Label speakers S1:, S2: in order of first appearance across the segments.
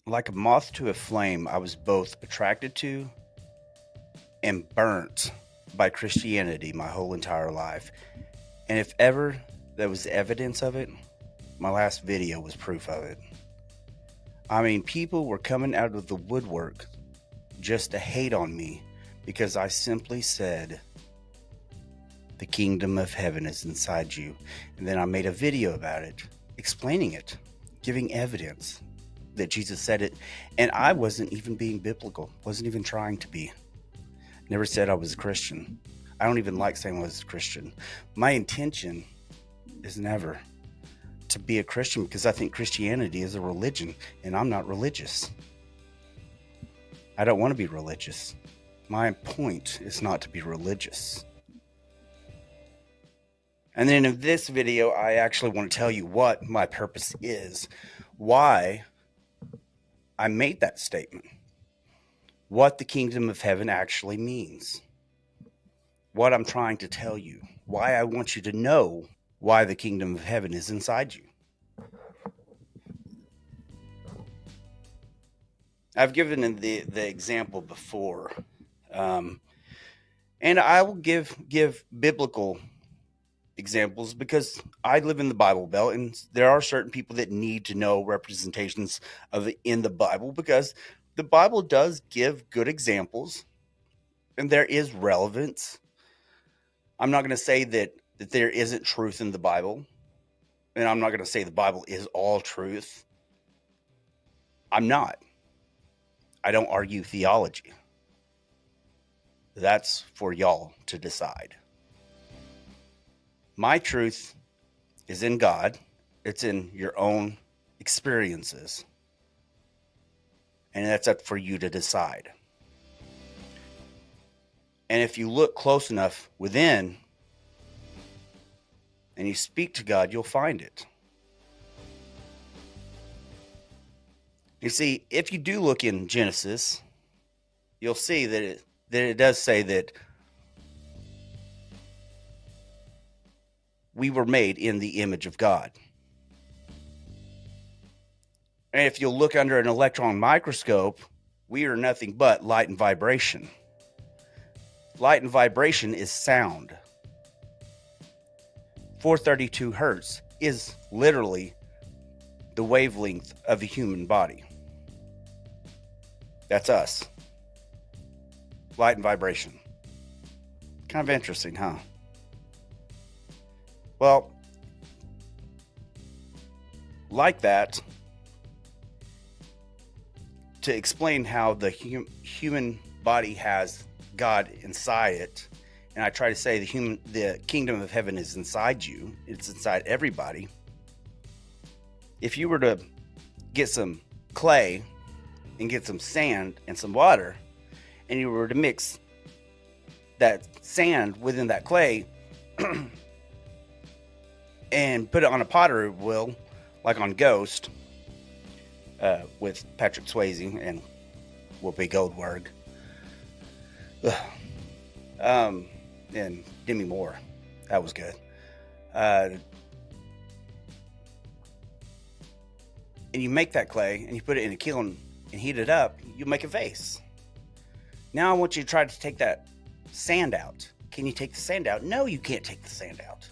S1: Like a moth to a flame, I was both attracted to and burnt by Christianity my whole entire life. And if ever there was evidence of it, my last video was proof of it. I mean, people were coming out of the woodwork just to hate on me because I simply said, the kingdom of heaven is inside you. And then I made a video about it, explaining it, giving evidence that Jesus said it. And I wasn't even being biblical, wasn't even trying to be. Never said I was a Christian. I don't even like saying I was a Christian. My intention is never to be a Christian because I think Christianity is a religion and I'm not religious. I don't want to be religious. My point is not to be religious. And then in this video, I actually want to tell you what my purpose is, why I made that statement, what the kingdom of heaven actually means, what I'm trying to tell you, why I want you to know why the kingdom of heaven is inside you. I've given the example before, and I will give biblical examples because I live in the Bible Belt, and there are certain people that need to know representations of it in the Bible because the Bible does give good examples, and there is relevance. I'm not going to say that there isn't truth in the Bible, and I'm not going to say the Bible is all truth. I'm not. I don't argue theology. That's for y'all to decide. My truth is in God. It's in your own experiences. And that's up for you to decide. And if you look close enough within and you speak to God, you'll find it. You see, if you do look in Genesis, you'll see that it does say that we were made in the image of God. And if you'll look under an electron microscope, we are nothing but light and vibration. Light and vibration is sound. 432 hertz is literally the wavelength of a human body. That's us. Light and vibration. Kind of interesting, huh? Well, like that, to explain how the human body has God inside it, and I try to say the kingdom of heaven is inside you. It's inside everybody. If you were to get some clay and get some sand and some water, and you were to mix that sand within that clay and put it on a pottery wheel, like on Ghost, with Patrick Swayze and Whoopi Goldberg, and Demi Moore. That was good. And you make that clay and you put it in a kiln and heat it up, you make a vase. Now I want you to try to take that sand out. Can you take the sand out? No, you can't take the sand out.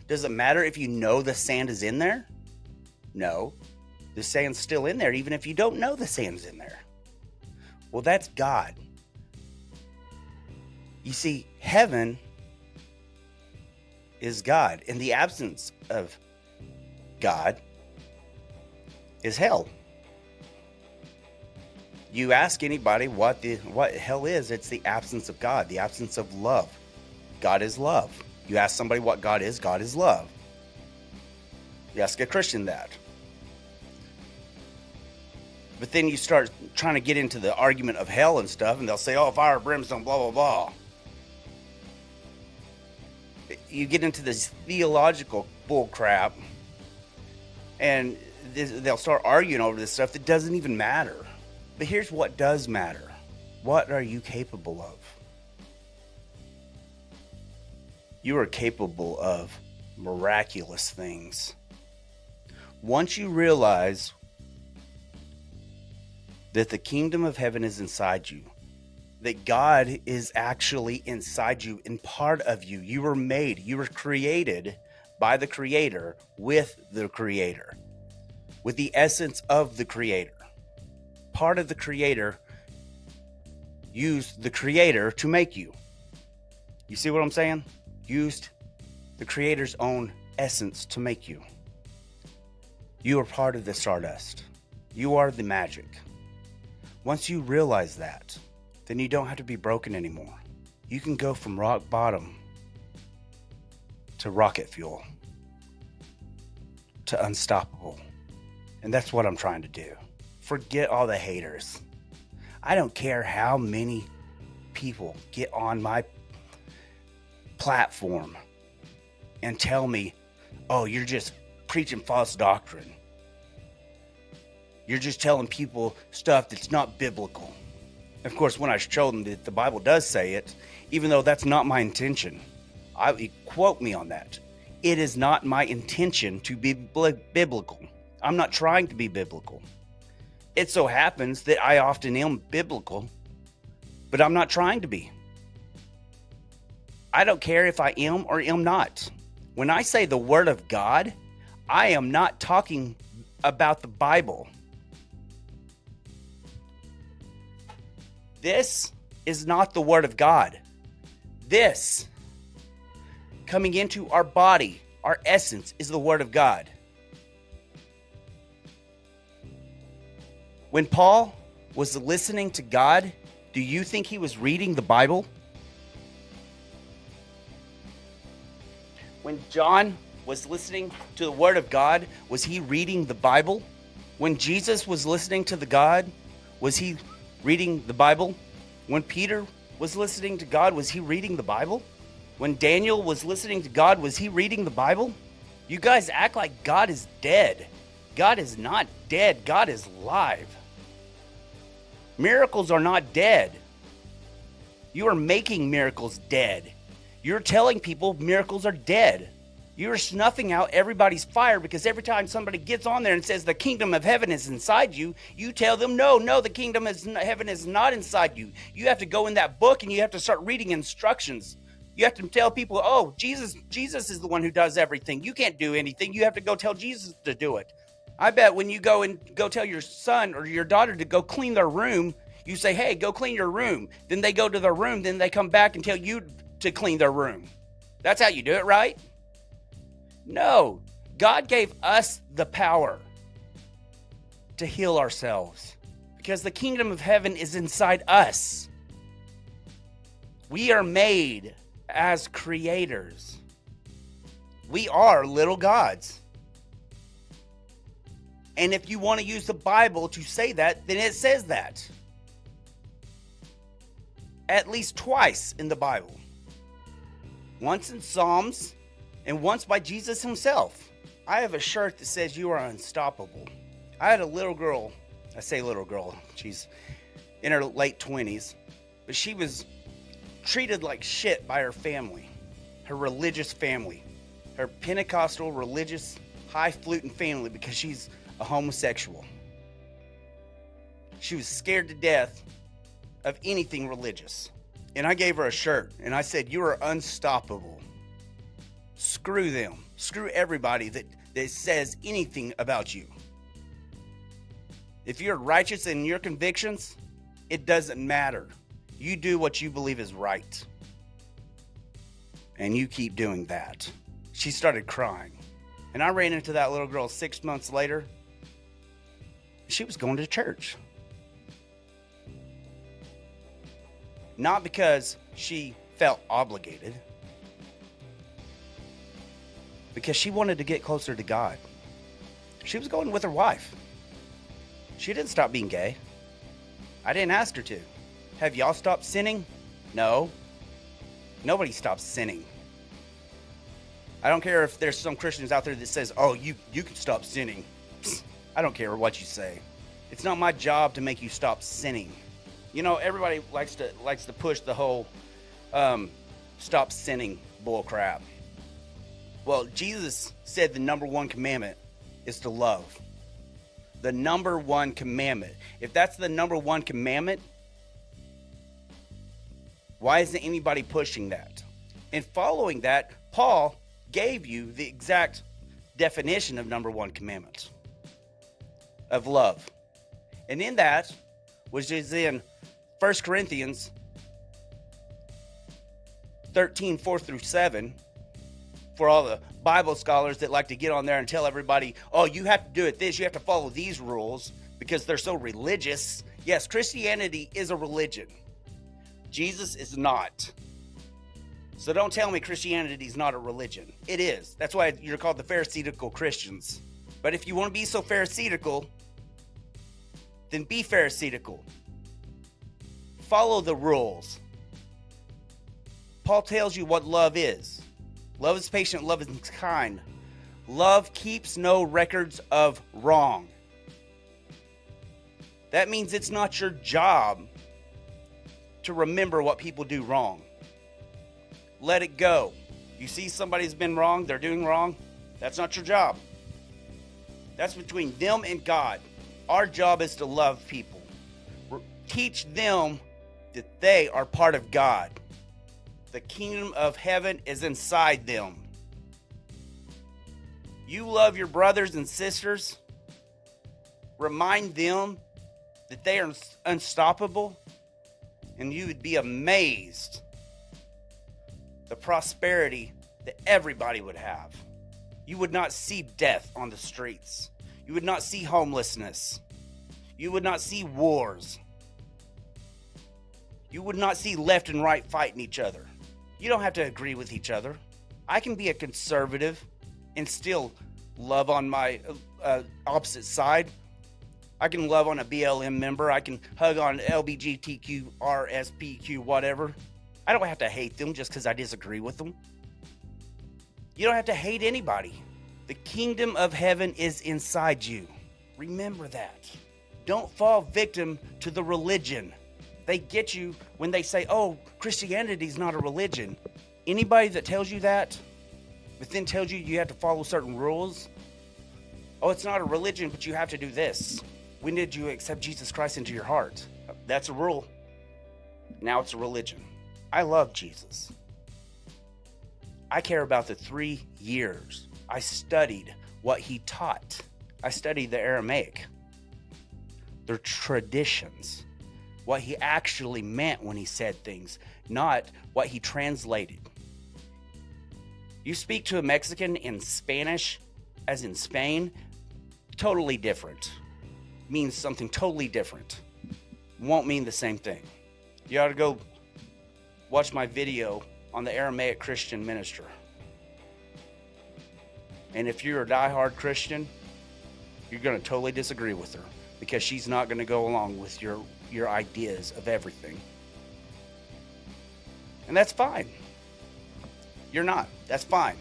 S1: Does it matter if you know the sand is in there? No. The sand's still in there even if you don't know the sand's in there. Well, that's God. You see, heaven is God. And the absence of God is hell. You ask anybody what hell is, it's the absence of God, the absence of love. God is love. You ask somebody what God is love. You ask a Christian that. But then you start trying to get into the argument of hell and stuff, and they'll say, oh, fire, brimstone, blah, blah, blah. You get into this theological bull crap, and they'll start arguing over this stuff that doesn't even matter. But here's what does matter. What are you capable of? You are capable of miraculous things. Once you realize that the kingdom of heaven is inside you, that God is actually inside you and part of you. You were made, you were created by the Creator, with the Creator, with the essence of the Creator. Part of the Creator used the Creator to make you. You see what I'm saying? Used the Creator's own essence to make you. You are part of the stardust. You are the magic. Once you realize that, then you don't have to be broken anymore. You can go from rock bottom to rocket fuel to unstoppable. And that's what I'm trying to do. Forget all the haters. I don't care how many people get on my platform and tell me, oh, you're just preaching false doctrine. You're just telling people stuff that's not biblical. Of course, when I show them that the Bible does say it, even though that's not my intention, quote me on that. It is not my intention to be biblical. I'm not trying to be biblical. It so happens that I often am biblical, but I'm not trying to be. I don't care if I am or am not. When I say the Word of God, I am not talking about the Bible. This is not the Word of God. This, coming into our body, our essence, is the Word of God. When Paul was listening to God, do you think he was reading the Bible? When John was listening to the Word of God, was he reading the Bible? When Jesus was listening to the God, was he reading the Bible? When Peter was listening to God, was he reading the Bible? When Daniel was listening to God, was he reading the Bible? You guys act like God is dead. God is not dead. God is alive. Miracles are not dead. You are making miracles dead. You're telling people miracles are dead. You're snuffing out everybody's fire, because every time somebody gets on there and says the kingdom of heaven is inside you, you tell them, no, the kingdom of heaven is not inside you. You have to go in that book and you have to start reading instructions. You have to tell people, oh, Jesus is the one who does everything. You can't do anything. You have to go tell Jesus to do it. I bet when you go tell your son or your daughter to go clean their room, you say, hey, go clean your room. Then they go to their room. Then they come back and tell you to clean their room. That's how you do it, right? No, God gave us the power to heal ourselves, because the kingdom of heaven is inside us. We are made as creators. We are little gods. And if you want to use the Bible to say that, then it says that. At least twice in the Bible. Once in Psalms, and once by Jesus himself. I have a shirt that says you are unstoppable. I had a little girl, I say little girl, she's in her late 20s, but she was treated like shit by her family, her religious family, her Pentecostal religious highfalutin family, because she's a homosexual. She was scared to death of anything religious. And I gave her a shirt and I said, you are unstoppable. Screw them. Screw everybody that says anything about you. If you're righteous in your convictions, it doesn't matter. You do what you believe is right. And you keep doing that. She started crying. And I ran into that little girl 6 months later. She was going to church. Not because she felt obligated, because she wanted to get closer to God. She was going with her wife. She didn't stop being gay. I didn't ask her to. Have y'all stopped sinning? No. Nobody stops sinning. I don't care if there's some Christians out there that says, oh, you can stop sinning. Psst, I don't care what you say. It's not my job to make you stop sinning. You know, everybody likes to push the whole stop sinning bull crap. Well, Jesus said the number one commandment is to love. The number one commandment. If that's the number one commandment, why isn't anybody pushing that? And following that, Paul gave you the exact definition of number one commandment of love. And in that, which is in 1 Corinthians 13, 4 through 7, for all the Bible scholars that like to get on there and tell everybody, oh, you have to do it this, you have to follow these rules because they're so religious. Yes, Christianity is a religion. Jesus is not. So don't tell me Christianity is not a religion. It is. That's why you're called the Pharisaical Christians. But if you want to be so Pharisaical, then be Pharisaical. Follow the rules. Paul tells you what love is. Love is patient, love is kind. Love keeps no records of wrong. That means it's not your job to remember what people do wrong. Let it go. You see somebody's been wrong, they're doing wrong, that's not your job. That's between them and God. Our job is to love people. Teach them that they are part of God. The kingdom of heaven is inside them. You love your brothers and sisters. Remind them that they are unstoppable, and you would be amazed the prosperity that everybody would have. You would not see death on the streets. You would not see homelessness. You would not see wars. You would not see left and right fighting each other. You don't have to agree with each other. I can be a conservative and still love on my opposite side. I can love on a BLM member. I can hug on LBGTQ, RSPQ, whatever. I don't have to hate them just because I disagree with them. You don't have to hate anybody. The kingdom of heaven is inside you. Remember that. Don't fall victim to the religion. They get you when they say, oh, Christianity is not a religion. Anybody that tells you that, but then tells you you have to follow certain rules, oh, it's not a religion, but you have to do this. When did you accept Jesus Christ into your heart? That's a rule. Now it's a religion. I love Jesus. I care about the 3 years I studied what he taught. I studied the Aramaic, their traditions, what he actually meant when he said things, not what he translated. You speak to a Mexican in Spanish, as in Spain, totally different. Means something totally different. Won't mean the same thing. You ought to go watch my video on the Aramaic Christian minister. And if you're a diehard Christian, you're going to totally disagree with her because she's not going to go along with your ideas of everything. And that's fine. You're not. That's fine.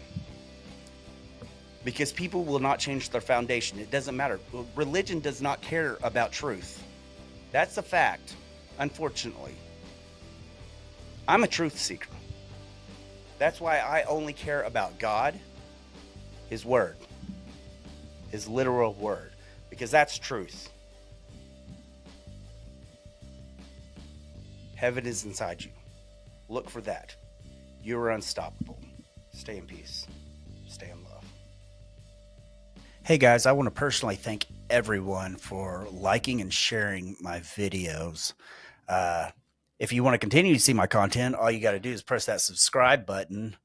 S1: Because people will not change their foundation. It doesn't matter. Religion does not care about truth. That's a fact, unfortunately. I'm a truth seeker. That's why I only care about God, his word, his literal word, because that's truth. Heaven is inside you. Look for that. You are unstoppable. Stay in peace. Stay in love. Hey guys, I want to personally thank everyone for liking and sharing my videos. If you want to continue to see my content, all you got to do is press that subscribe button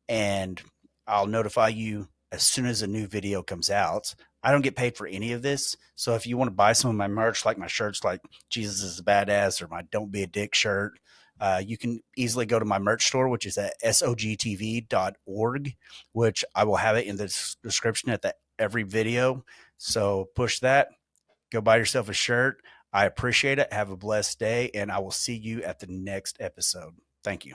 S1: and I'll notify you as soon as a new video comes out. I don't get paid for any of this. So if you want to buy some of my merch, like my shirts, like Jesus is a Badass or my Don't Be a Dick shirt, you can easily go to my merch store, which is at sogtv.org, which I will have it in the description at every video. So push that. Go buy yourself a shirt. I appreciate it. Have a blessed day, and I will see you at the next episode. Thank you.